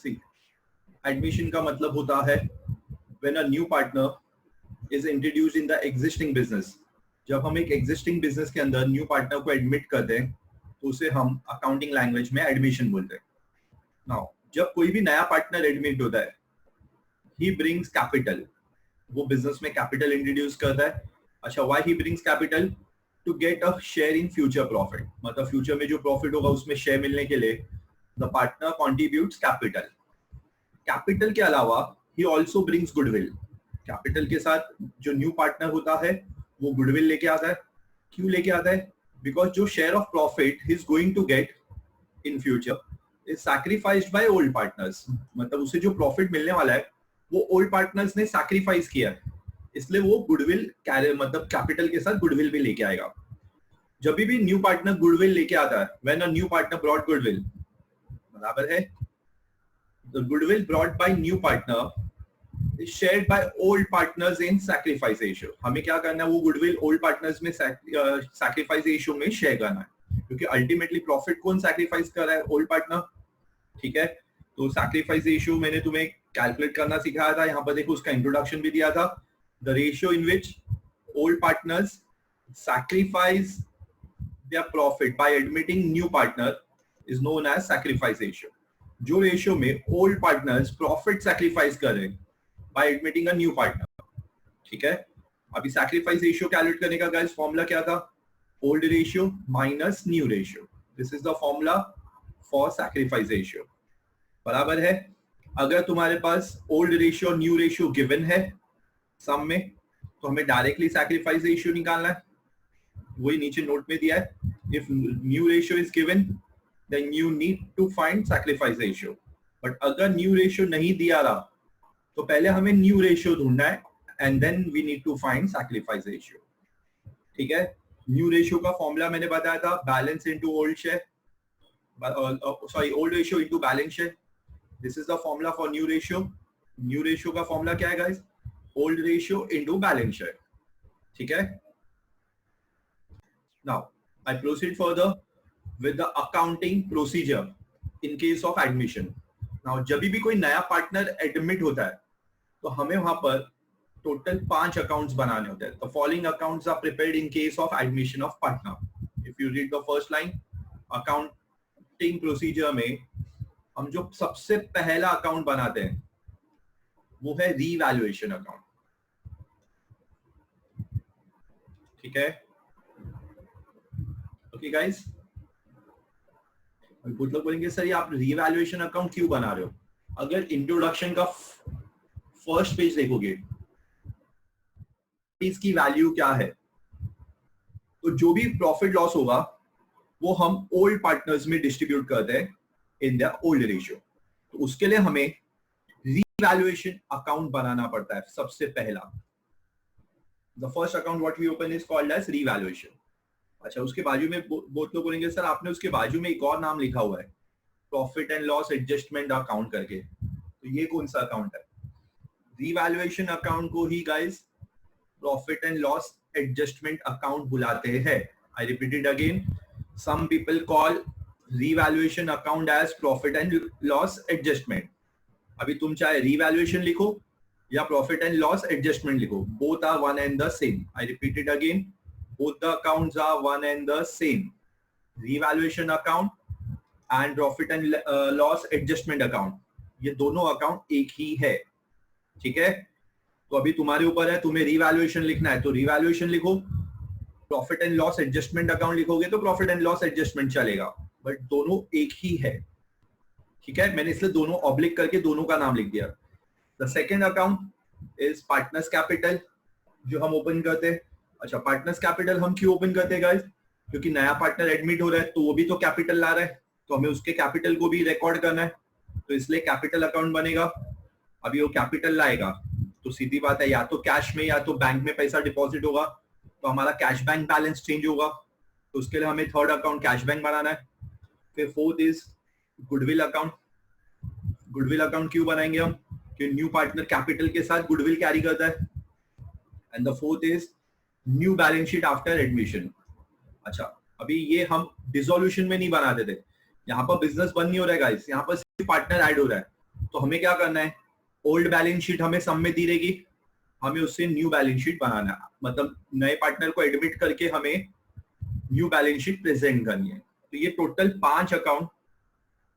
सी admission का मतलब होता है when a new partner is introduced in the existing business. जब हम एक एग्जिस्टिंग बिजनेस के अंदर न्यू पार्टनर को एडमिट करते हैं तो उसे हम अकाउंटिंग लैंग्वेज में एडमिशन बोलते हैं। नाउ जब कोई भी नया पार्टनर एडमिट होता है, ही ब्रिंग्स कैपिटल, वो बिजनेस में कैपिटल इंट्रोड्यूस करता है। अच्छा, why he brings capital? To get a share in future profit, मतलब फ्यूचर में जो प्रॉफिट होगा उसमें शेयर मिलने के लिए the partner contributes capital. Capital के अलावा he also brings goodwill. Capital के साथ जो न्यू पार्टनर होता है वो गुडविल लेके आता है। क्यों लेके आता है? बिकॉज जो share of profit he is going to get in future is sacrificed by old partners, मतलब उसे जो प्रॉफिट मिलने वाला है वो ओल्ड पार्टनर्स ने सैक्रिफाइस किया है, इसलिए वो गुडविल मतलब कैपिटल के साथ गुडविल भी लेके आएगा। जब भी न्यू पार्टनर गुडविल लेके आता है, when a new partner brought goodwill, बराबर है the goodwill brought by new partner is shared by old partners in sacrifice ratio. हमें क्या करना है? वो गुडविल ओल्ड पार्टनर्स में सैक्रिफाइस रेशियो में शेयर करना है, क्योंकि अल्टीमेटली प्रॉफिट कौन सैक्रिफाइस कर रहा है? Old partner. ठीक है, तो सैक्रिफाइस रेशियो मैंने तुम्हें कैलकुलेट करना सिखाया था, यहाँ पर देखो उसका इंट्रोडक्शन भी दिया था। The ratio in which old partners sacrifice their profit by admitting new partner is known as sacrifice ratio. जो रेशियो में ओल्ड पार्टनर्स प्रॉफिट सैक्रिफाइस कर रहे हैं by admitting a new partner. ठीक है, अभी सैक्रिफाइस रेशियो कैलकुलेट करने का गाइस फॉर्मूला क्या था? Old ratio minus new ratio. This is the formula for sacrifice ratio, बराबर है। अगर तुम्हारे पास old ratio new ratio given है सम में, तो हमें डायरेक्टली सैक्रिफाइस रेशियो निकालना है, वही नीचे नोट में दिया है। If new ratio is given then you need to find sacrifice ratio. But अगर न्यू रेशियो नहीं दिया रहा तो पहले हमें न्यू रेशियो ढूंढना है and then we need to find sacrifice ratio. ठीक है, न्यू रेशियो का फॉर्मूला मैंने बताया था, balance into old share, sorry old ratio into balance share. This is the formula for new ratio. New ratio का formula क्या है guys? Old ratio into balance share. ठीक है, now I proceed further with the accounting procedure in case of admission. Now जब भी कोई नया partner admit होता है तो हमें वहां पर टोटल 5 अकाउंट्स बनाने होते हैं। The following accounts are prepared in case of admission of partner. If you read the first line, accounting procedure में हम जो सबसे पहला अकाउंट बनाते हैं वो है रीवैल्यूएशन अकाउंट। ठीक है, ओके गाइस। कुछ लोग बोलेंगे सर ये आप रीवैल्यूएशन अकाउंट क्यों बना रहे हो? अगर इंट्रोडक्शन का फर्स्ट पेज देखोगे इसकी वैल्यू क्या है, तो जो भी प्रॉफिट लॉस होगा वो हम ओल्ड पार्टनर्स में डिस्ट्रीब्यूट करते हैं इन द ओल्ड रेशियो। तो उसके लिए हमें रीवैल्यूएशन अकाउंट बनाना पड़ता है सबसे पहला। The first account what we open is called as revaluation. अच्छा, उसके बाजू में बहुत लोग बोलेंगे सर आपने उसके बाजू में एक और नाम लिखा हुआ है, profit and loss adjustment account करके, तो ये कौन सा अकाउंट है? रीवैल्यूएशन अकाउंट को ही guys profit and loss adjustment account बुलाते हैं। I repeat it again, some people call revaluation account as profit and loss adjustment. अभी तुम चाहे रीवैल्यूएशन लिखो या प्रॉफिट एंड लॉस एडजस्टमेंट लिखो, both are one and the same. I repeat it again, both the accounts are one and the same. Revaluation account and profit and loss adjustment account, ये दोनों account एक ही है। ठीक है, तो अभी तुम्हारे ऊपर है, तुम्हें रिवैल्यूएशन लिखना है तो रिवैल्यूएशन लिखो, profit and loss adjustment account लिखोगे तो प्रॉफिट एंड लॉस एडजस्टमेंट चलेगा, बट दोनों एक ही है। ठीक है, मैंने इसलिए दोनों ऑब्लिक करके दोनों का नाम लिख दिया। The second account is partners capital, जो हम ओपन करते हैं। अच्छा, पार्टनर्स कैपिटल हम क्यों ओपन करते हैं गाइस? क्योंकि नया पार्टनर एडमिट हो रहा है तो वो भी तो कैपिटल ला रहा है, तो हमें उसके कैपिटल को भी रिकॉर्ड करना है, तो इसलिए कैपिटल अकाउंट बनेगा। अभी वो कैपिटल लाएगा तो सीधी बात है, या तो कैश में या तो बैंक में पैसा डिपॉजिट होगा, तो हमारा कैश बैंक बैलेंस चेंज होगा, तो उसके लिए हमें थर्ड अकाउंट कैश बैंक बनाना है। फिर fourth is goodwill account. Goodwill account क्यों बनाएंगे हम? कि न्यू पार्टनर कैपिटल के साथ गुडविल कैरी करता है। And the fourth is new balance sheet after admission. अच्छा, अभी ये हम डिसोल्यूशन में नहीं बनाते थे, यहाँ पर बिजनेस बंद नहीं हो रहा है गाइस, यहाँ पर सिर्फ पार्टनर ऐड हो रहा है, तो हमें क्या करना है, ओल्ड बैलेंस शीट हमें सब में दी रहेगी, हमें उससे न्यू बैलेंस शीट बनाना है, मतलब नए पार्टनर को एडमिट करके हमें न्यू बैलेंस शीट प्रेजेंट करनी है। तो ये टोटल 5 अकाउंट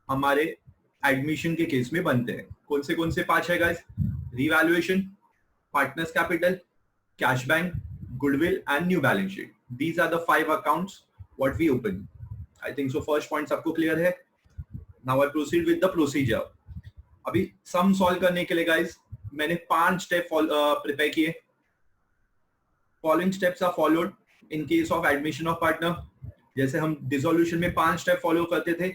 हमारे एडमिशन के केस में बनते हैं। कौन से 5 है guys? Revaluation, partners capital, cash bank, goodwill and new balance sheet. These are the 5 accounts what we open. I think so first point सबको क्लियर है। Now I proceed with the procedure. अभी sum solve करने के लिए guys मैंने 5 step prepare किए। Following steps are followed in case of admission of partner. जैसे हम डिसोल्यूशन में 5 स्टेप फॉलो करते थे,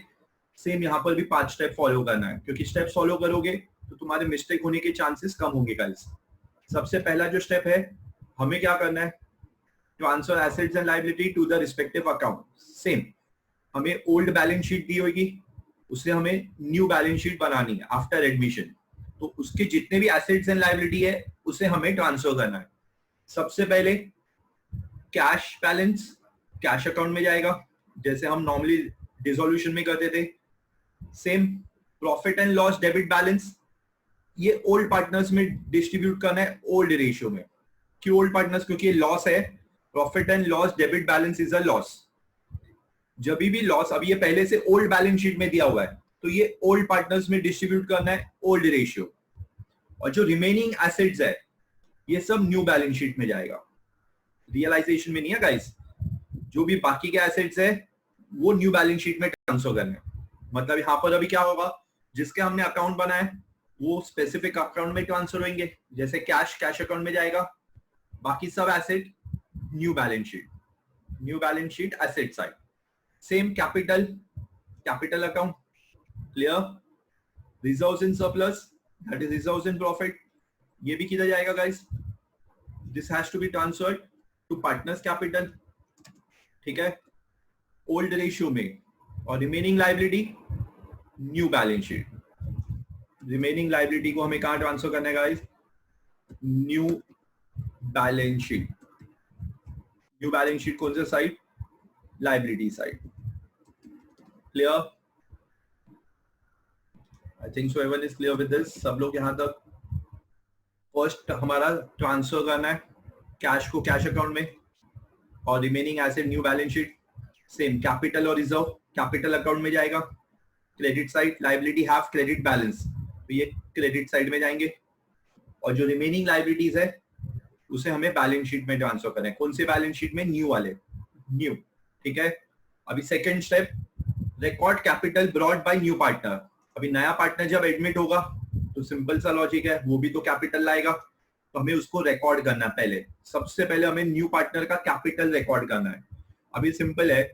सेम यहाँ पर भी 5 स्टेप फॉलो करना है, क्योंकि स्टेप फॉलो करोगे तो तुम्हारे मिस्टेक होने के चांसेस कम होंगे गाइस। सबसे पहला जो स्टेप है, हमें क्या करना है, transfer assets and liability to the respective account. Same, हमें ओल्ड बैलेंस शीट दी होगी, उससे हमें न्यू बैलेंस शीट बनानी है आफ्टर एडमिशन। तो उसके जितने भी एसेट्स एंड लायबिलिटी है उसे हमें ट्रांसफर करना है। सबसे पहले कैश बैलेंस कैश अकाउंट में जाएगा, जैसे हम नॉर्मली डिसोल्यूशन में करते थे। Same, profit and loss debit balance, ये ओल्ड पार्टनर्स में डिस्ट्रीब्यूट करना है ओल्ड रेशियो में। क्यों ओल्ड पार्टनर्स? क्योंकि ये लॉस है। Profit and loss debit balance is a loss. जब भी लॉस, अभी ये पहले से ओल्ड बैलेंस शीट में दिया हुआ है, तो ये ओल्ड पार्टनर्स में डिस्ट्रीब्यूट करना है ओल्ड रेशियो। और जो रिमेनिंग एसेट्स है ये सब न्यू बैलेंस शीट में जाएगा, रियलाइजेशन में नहीं है गाइस। जो भी बाकी के एसेट्स है वो न्यू बैलेंस शीट में ट्रांसफर करने हैं। मतलब यहाँ पर अभी क्या होगा, जिसके हमने अकाउंट बनाए वो स्पेसिफिक अकाउंट में ट्रांसफर होंगे। जैसे कैश कैश अकाउंट में जाएगा, बाकी सब asset new balance sheet asset side. Same capital capital account, clear. Reserves in surplus, that is reserves in profit, ये भी किधर जाएगा guys? This has to be transferred to partners capital, ठीक है, ओल्ड रेशियो में। और remaining liability new balance sheet. Remaining liability को हमें कहां ट्रांसफर करना है गाइस? New balance sheet. न्यू बैलेंस शीट कौन सा side? Liability side, clear. I think so everyone is clear with this. सब लोग यहां तक? फर्स्ट हमारा ट्रांसफर करना है कैश को कैश अकाउंट में और remaining asset new balance sheet. Same, capital और रिजर्व कैपिटल अकाउंट में जाएगा, credit side, liability have credit balance, तो ये क्रेडिट साइड में जाएंगे। और जो रिमेनिंग लायबिलिटीज है उसे हमें बैलेंस शीट में ट्रांसफर करना है। कौन से बैलेंस शीट में? न्यू वाले, न्यू, ठीक है। अभी second step, record capital brought by new partner. अभी नया पार्टनर जब एडमिट होगा तो सिंपल सा लॉजिक है, वो भी तो कैपिटल लाएगा, तो हमें उसको रिकॉर्ड करना है। पहले सबसे पहले हमें न्यू पार्टनर का कैपिटल रिकॉर्ड करना है। अभी सिंपल है,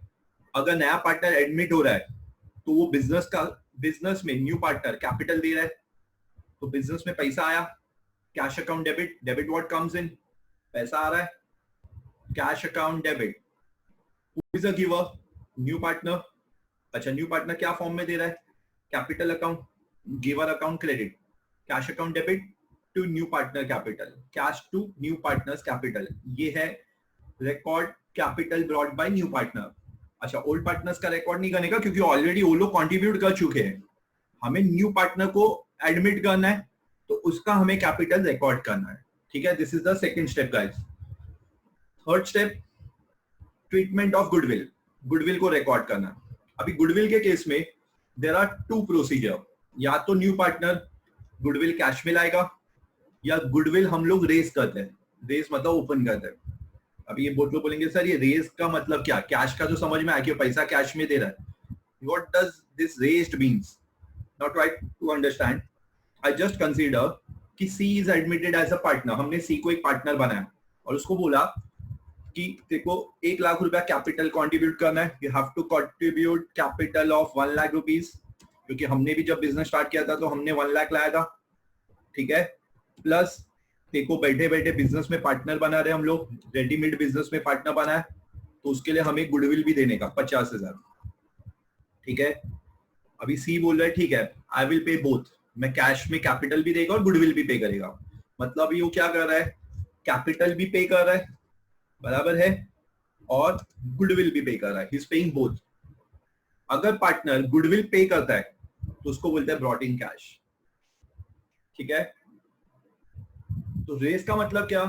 अगर नया पार्टनर एडमिट हो रहा है तो वो बिजनेस में न्यू पार्टनर कैपिटल दे रहा है, तो बिजनेस में पैसा आया, cash account debit, debit what comes in, पैसा आ रहा है, cash account debit. Who is a giver? New partner. अच्छा, न्यू पार्टनर क्या फॉर्म में दे रहा है? Capital account, giver account credit, cash account debit to new partner capital, cash to new partners capital. ये है record capital brought by new partner. अच्छा, old partners का रिकॉर्ड नहीं करने का, क्योंकि ऑलरेडी वो लोग कंट्रीब्यूट कर चुके हैं। हमें न्यू पार्टनर को एडमिट करना है, तो उसका हमें कैपिटल रिकॉर्ड करना है, ठीक है। This is the second step guys. Third step, treatment of goodwill, goodwill को रिकॉर्ड करना। अभी गुडविल के केस में देयर आर 2 प्रोसीजर, या तो न्यू पार्टनर गुडविल कैश में लाएगा, या गुडविल हम लोग रेज करते हैं। रेज मतलब ओपन करते हैं। अभी ये बहुत लोग बोलेंगे सर ये रेज का मतलब क्या? कैश का जो समझ में आया कि पैसा कैश में दे रहा है, what does this raised means? Not right to understand. I just consider कि C is admitted as a partner. हमने सी को एक पार्टनर बनाया और उसको बोला कि देखो 1 लाख रुपया कैपिटल कंट्रीब्यूट करना है, you have to contribute capital of 1 lakh rupees, क्योंकि हमने भी जब बिजनेस स्टार्ट किया था तो हमने 1 लाख लाया था, ठीक है। प्लस देखो बैठे बैठे बिजनेस में पार्टनर बना रहे हम लोग, रेडीमेड बिजनेस में पार्टनर बना है, तो उसके लिए हमें गुडविल भी देने का 50,000, ठीक है। अभी सी बोल रहा है ठीक है आई विल पे बोथ, मैं कैश में कैपिटल भी देगा और गुडविल भी पे करेगा। मतलब ये क्या कर रहा है? कैपिटल भी पे कर रहा है, बराबर है, और गुडविल भी पे कर रहा है, ही इज पेइंग बोथ। अगर पार्टनर गुडविल पे करता है तो उसको बोलते हैं ब्रॉट इन कैश। ठीक है। तो रेस का मतलब क्या,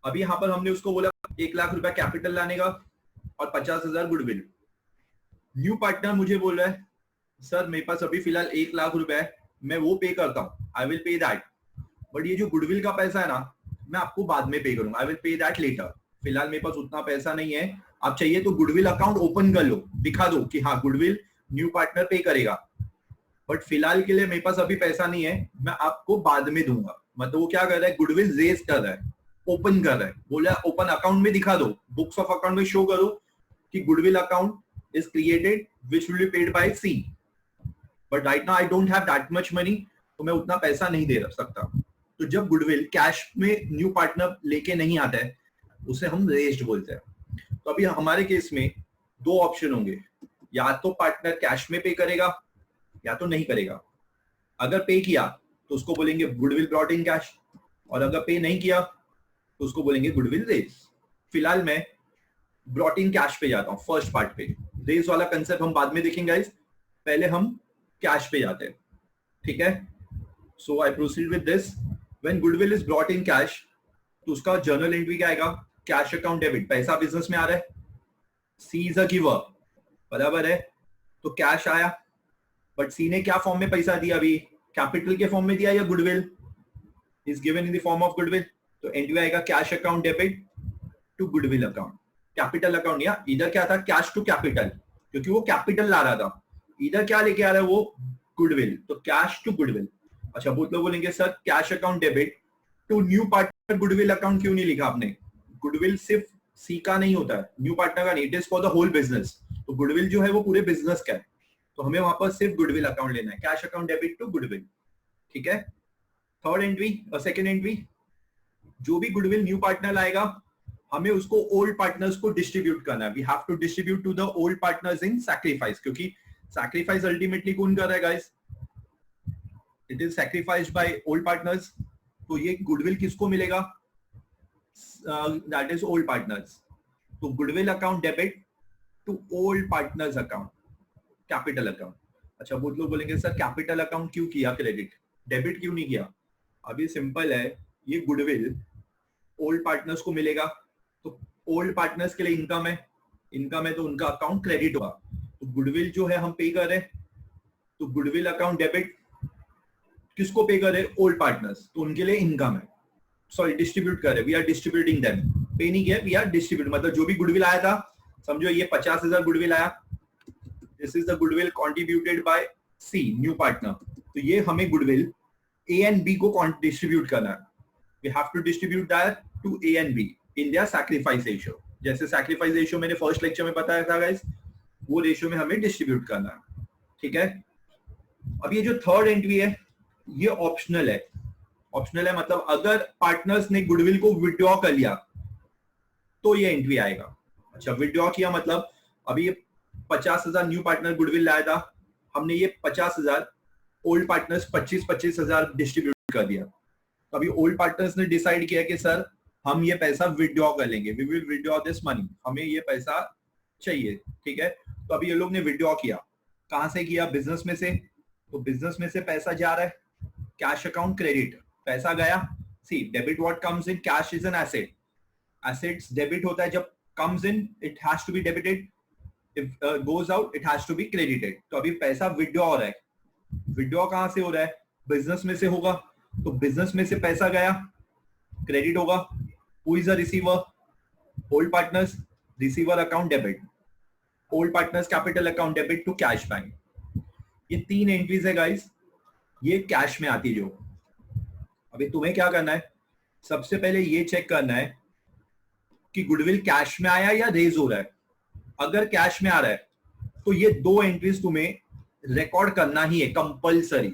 अभी यहाँ पर हमने उसको बोला 1 लाख रुपया कैपिटल लाने का और 50,000 गुडविल। न्यू पार्टनर मुझे बोल रहा है सर मेरे पास अभी फिलहाल 1 लाख रुपया है, मैं वो पे करता हूँ, आई विल पे दैट, बट ये जो गुडविल का पैसा है ना मैं आपको बाद में पे करूंगा, I will pay that later. फिलहाल मेरे पास उतना पैसा नहीं है, आप चाहिए तो गुडविल अकाउंट ओपन कर लो, दिखा दो कि हाँ गुडविल न्यू पार्टनर पे करेगा, बट फिलहाल के लिए मेरे पास अभी पैसा नहीं है, मैं आपको बाद में दूंगा। मतलब वो क्या कर रहा है, गुडविल रेज कर रहा है, ओपन कर रहा है, बोला ओपन अकाउंट में दिखा दो, बुक्स ऑफ अकाउंट में शो करो कि goodwill account is created which will be paid by C, but right now I don't have that much money, तो मैं उतना पैसा नहीं दे सकता। तो जब गुडविल कैश में न्यू पार्टनर लेके नहीं आता है उसे हम रेज्ड बोलते हैं। तो अभी हमारे केस में दो ऑप्शन होंगे, या तो पार्टनर कैश में पे करेगा या तो नहीं करेगा। अगर पे किया तो उसको बोलेंगे गुडविल ब्रॉट इन कैश, और अगर पे नहीं किया तो उसको बोलेंगे गुडविल रेज। फिलहाल मैं ब्रॉट इन कैश पे जाता हूँ, फर्स्ट पार्ट पे। रेज वाला कंसेप्ट हम बाद में देखेंगे गाइस, पहले हम कैश पे जाते हैं, ठीक है। So I proceed with this. When goodwill is brought in cash तो उसका जर्नल एंट्री क्या आएगा, कैश अकाउंट डेबिट, पैसा बिजनेस में आ रहा है, सी इज अ गिवर, बराबर है। तो कैश आया, बट सी ने क्या फॉर्म में पैसा दिया, अभी कैपिटल के फॉर्म में दिया या goodwill, is given in the form of goodwill. तो एंट्री आएगा cash account debit to goodwill account, capital account, या इधर क्या था कैश टू कैपिटल, क्योंकि वो कैपिटल ला रहा था, इधर क्या लेके आ रहा है वो गुडविल, तो कैश टू गुडविल। अच्छा बहुत लोग बोलेंगे sir cash account debit to new partner goodwill account क्यों नहीं लिखा आपने, गुडविल सिर्फ सी का नहीं होता है, न्यू पार्टनर का नहीं, it is for the whole business. तो गुडविल जो है वो पूरे बिजनेस का है, तो हमें वहां पर सिर्फ गुडविल अकाउंट लेना है, cash account debit to goodwill, ठीक है। थर्ड एंट्री और सेकंड एंट्री, जो भी गुडविल न्यू पार्टनर लाएगा हमें उसको ओल्ड पार्टनर्स को डिस्ट्रीब्यूट करना है, we have to distribute to the old partners in sacrifice, क्योंकि सैक्रिफाइस अल्टीमेटली कौन कर रहा है guys, it is sacrificed by old partners. तो ये गुडविल किसको मिलेगा, दैट इज ओल्ड पार्टनर्स। तो goodwill account debit to old partners account, capital account. अच्छा बहुत लोग बोलेंगे सर कैपिटल अकाउंट क्यों किया क्रेडिट, डेबिट क्यों नहीं किया। अभी सिंपल है, ये गुडविल ओल्ड पार्टनर्स को मिलेगा, तो ओल्ड पार्टनर्स के लिए इनकम है, इनकम है तो उनका अकाउंट क्रेडिट होगा। तो गुडविल जो है हम पे कर रहे हैं, तो गुडविल अकाउंट डेबिट किसको पे कर रहे हैं, ओल्ड पार्टनर्स, तो उनके लिए इनकम है, सॉरी डिस्ट्रीब्यूट कर रहे, वी आर डिस्ट्रीब्यूटिंग देम, पे नहीं किया, वी आर डिस्ट्रीब्यूट, मतलब जो भी गुडविल आया था, समझो ये 50,000 गुडविल आया, this is the goodwill contributed by C new partner, तो ये हमें गुडविल ए एंड बी को डिस्ट्रीब्यूट करना है, we have to distribute that to A and B in their sacrifice ratio. जैसे सैक्रिफाइस रेशियो मैंने फर्स्ट लेक्चर में बताया था गाइस, वो रेशियो में हमें डिस्ट्रीब्यूट करना है, ठीक है। अब ये जो थर्ड एंट्री है ये ऑप्शनल है, ऑप्शनल है मतलब अगर पार्टनर्स ने गुडविल को विड्रॉ कर लिया तो ये एंट्री आएगा। अच्छा विड्रॉ किया मतलब अभी ये 50,000 न्यू पार्टनर गुडविल लाया था, हमने ये 50,000 ओल्ड पार्टनर्स 25,000 डिस्ट्रीब्यूट कर दिया। तो अभी ओल्ड पार्टनर्स ने डिसाइड किया कि सर हम ये पैसा विड्रॉ कर लेंगे, we will withdraw this money, हमें ये पैसा चाहिए, ठीक है। तो अभी ये लोग ने विड्रॉ किया, कहां से किया, बिजनेस में से, तो बिजनेस में से पैसा जा रहा है, कैश अकाउंट क्रेडिट, पैसा गया, C debit what comes in, cash is an asset, assets debit होता है, जब comes in it has to be debited, if goes out it has to be credited. तो अभी पैसा विड्रॉ हो रहा है, विड्रॉ कहां से हो रहा है, बिजनेस में से होगा, तो बिजनेस में से पैसा गया, क्रेडिट होगा, who is a receiver, old partners, receiver account debit, old partners capital account debit to cash bank. ये तीन एंट्रीज है गाइस, ये कैश में आती है। जो अभी तुम्हें क्या करना है, सबसे पहले ये चेक करना है कि गुडविल कैश में आया या रेज हो रहा है। अगर कैश में आ रहा है तो ये दो एंट्रीज तुम्हें रिकॉर्ड करना ही है कंपलसरी,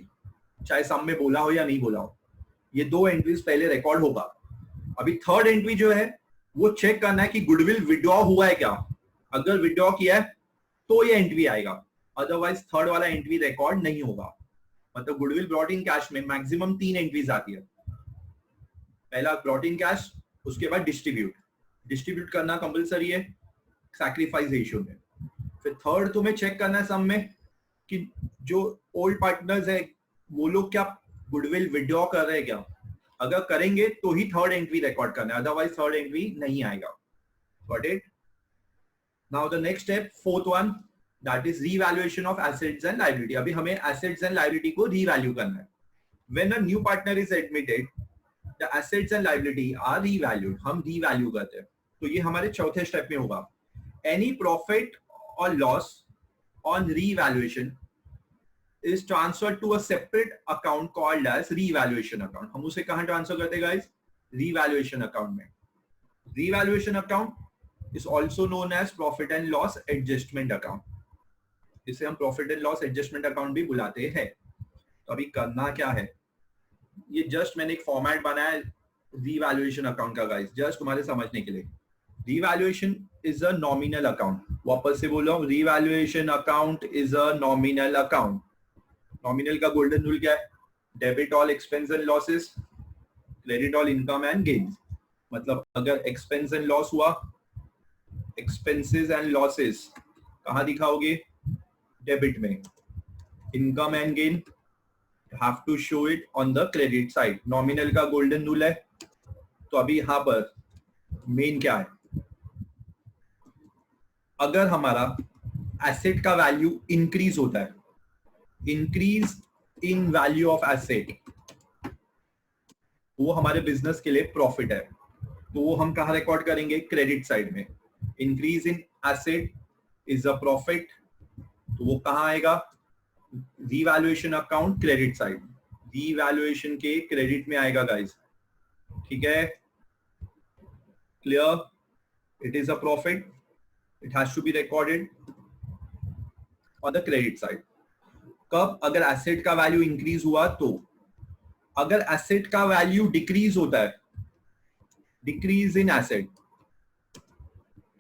चाहे सामने बोला हो या नहीं बोला हो, ये दो एंट्रीज पहले रिकॉर्ड होगा। अभी थर्ड एंट्री जो है वो चेक करना है कि गुडविल विड्रॉ हुआ है क्या, अगर विड्रॉ किया है तो ये एंट्री आएगा, अदरवाइज थर्ड वाला एंट्री रिकॉर्ड नहीं होगा। मतलब गुडविल ब्रॉट इन कैश में मैक्सिमम 3 एंट्रीज आती है, पहला ब्रॉट इन कैश, उसके बाद डिस्ट्रीब्यूट करना कंपलसरी है सैक्रिफाइस रेशियो में, फिर थर्ड तुम्हें चेक करना है सम में कि जो ओल्ड पार्टनर्स है वो लोग क्या गुडविल विड्रॉ कर रहे हैं क्या? अगर करेंगे तो ही थर्ड एंट्री रिकॉर्ड करना है, अदरवाइज थर्ड एंट्री नहीं आएगा. Got it? Now the next step, fourth one, that is revaluation of assets and liability. अभी हमें एसेट्स एंड लायबिलिटी को रीवैल्यू करना है. When a new partner is admitted, the assets and liability are revalued. हम revalue करते हैं. तो ये हमारे चौथे स्टेप में होगा. एनी प्रॉफिट और loss on revaluation is transferred to a separate account called as revaluation account. हम उसे कहां ट्रांसफर करते हैं गाइस? revaluation account में. revaluation account is also known as profit and loss adjustment account. इसे हम profit and loss adjustment account भी बुलाते हैं. तो अभी करना क्या है, ये जस्ट मैंने एक फॉर्मेट बनाया है revaluation account का गाइस, जस्ट तुम्हारे समझने के लिए. revaluation is a nominal account. वापस से बोल रहा हूँ, revaluation account is a nominal account. Nominal का गोल्डन रूल क्या है? Debit all expense and losses, credit all income and gains. मतलब अगर एक्सपेंस एंड लॉस हुआ, एक्सपेंसेस एंड लॉसेस कहां दिखाओगे? डेबिट में. Income and gain you have to show it on the credit side. Nominal का golden rule है. तो अभी यहां पर मेन क्या है? अगर हमारा एसेट का वैल्यू इंक्रीज होता है, increase in value of asset, वो हमारे बिजनेस के लिए प्रॉफिट है. तो वो हम कहां रिकॉर्ड करेंगे? क्रेडिट साइड में. Increase in asset is a profit, तो वो कहां आएगा? Revaluation account, credit side. Revaluation के क्रेडिट में आएगा गाइस. ठीक है, clear? It is a profit, it has to be recorded on the credit side. कब? अगर एसेट का वैल्यू इंक्रीज हुआ तो. अगर एसेट का वैल्यू डिक्रीज होता है, डिक्रीज इन एसेट,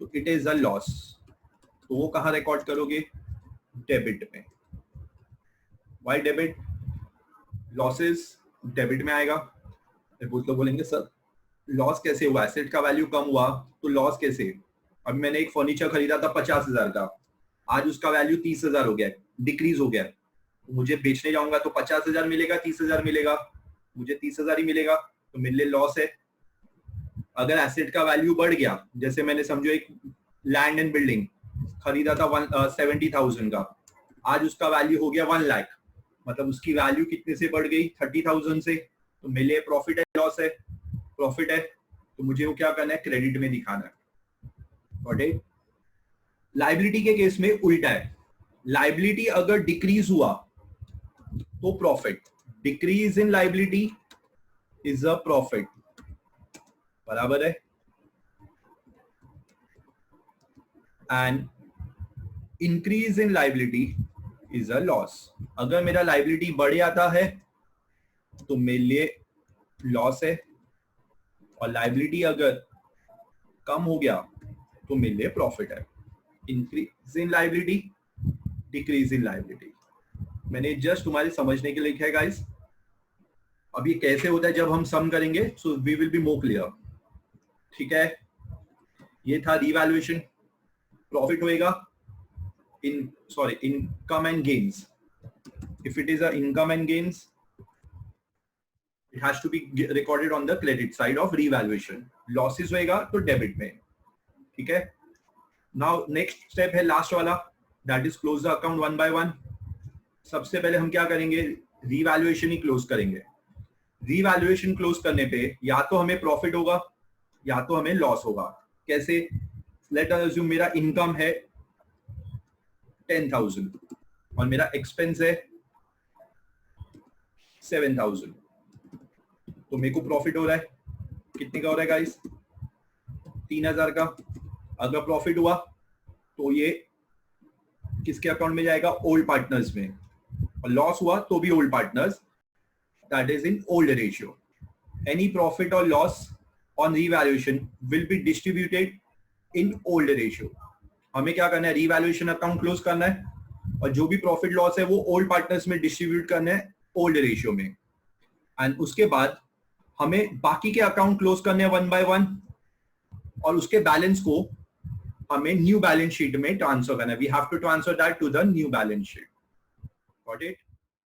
तो इट इज अ लॉस. तो वो कहां रिकॉर्ड करोगे? डेबिट में. Why debit? लॉसेस डेबिट में आएगा. कुछ लोग बोलेंगे सर लॉस कैसे हुआ? एसेट का वैल्यू कम हुआ तो लॉस कैसे? अब मैंने एक फर्नीचर खरीदा था 50,000 का, आज उसका वैल्यू 30,000 हो गया, डिक्रीज हो गया. मुझे बेचने जाऊंगा तो 50,000 मिलेगा, 30,000 मिलेगा? मुझे 30,000 ही मिलेगा, तो मेरे लिए लॉस है. अगर एसेट का वैल्यू बढ़ गया, जैसे मैंने समझो एक लैंड एंड बिल्डिंग खरीदा था 70,000 का, आज उसका वैल्यू हो गया 1 लाख, मतलब उसकी वैल्यू कितने से बढ़ गई? 30,000 से. तो मेरे लिए प्रॉफिट है, लॉस है? प्रॉफिट है. तो मुझे वो क्या करना है? क्रेडिट में दिखाना है. लायबिलिटी के केस में उल्टा है. लायबिलिटी अगर डिक्रीज हुआ तो profit. Decrease in liability is a profit. बराबर है? And increase in liability is a loss. अगर मेरा लायबिलिटी बढ़ जाता है तो मेरे लिए लॉस है, और लायबिलिटी अगर कम हो गया तो मेरे लिए प्रॉफिट है. Increase in liability, decrease in liability. मैंने जस्ट तुम्हारे समझने के लिए लिखा है गाइस. अब ये कैसे होता है जब हम सम करेंगे, so we will be more clear. ठीक है, ये था रीवैल्यूएशन. प्रॉफिट होएगा income and gains. If it is a income and gains, it has to be recorded on the credit side of revaluation. losses होएगा तो debit में. ठीक है, नाउ नेक्स्ट स्टेप है लास्ट वाला, that is close the account one by one. सबसे पहले हम क्या करेंगे? रीवैल्यूएशन ही क्लोज करेंगे. रीवैल्यूएशन क्लोज करने पे या तो हमें प्रॉफिट होगा या तो हमें लॉस होगा. कैसे? लेट अस अज्यूम मेरा इनकम है 10,000 और मेरा एक्सपेंस है 7,000. तो मेरे को प्रॉफिट हो रहा है, कितने का हो रहा है गाइस? 3,000 का. अगर प्रॉफिट हुआ तो ये किसके अकाउंट में जाएगा? ओल्ड पार्टनर्स में. और लॉस हुआ तो भी old partners, that is in old ratio. Any profit और loss on revaluation will be distributed in old ratio. हमें क्या करना है? रीवैल्यूएशन अकाउंट क्लोज करना है, और जो भी प्रॉफिट लॉस है वो ओल्ड पार्टनर्स में डिस्ट्रीब्यूट करना है ओल्ड रेशियो में. एंड उसके बाद हमें बाकी के अकाउंट क्लोज करने हैं वन बाय वन, और उसके बैलेंस को हमें न्यू बैलेंस शीट में ट्रांसफर करना है. We have to transfer that to the new balance sheet. Got it?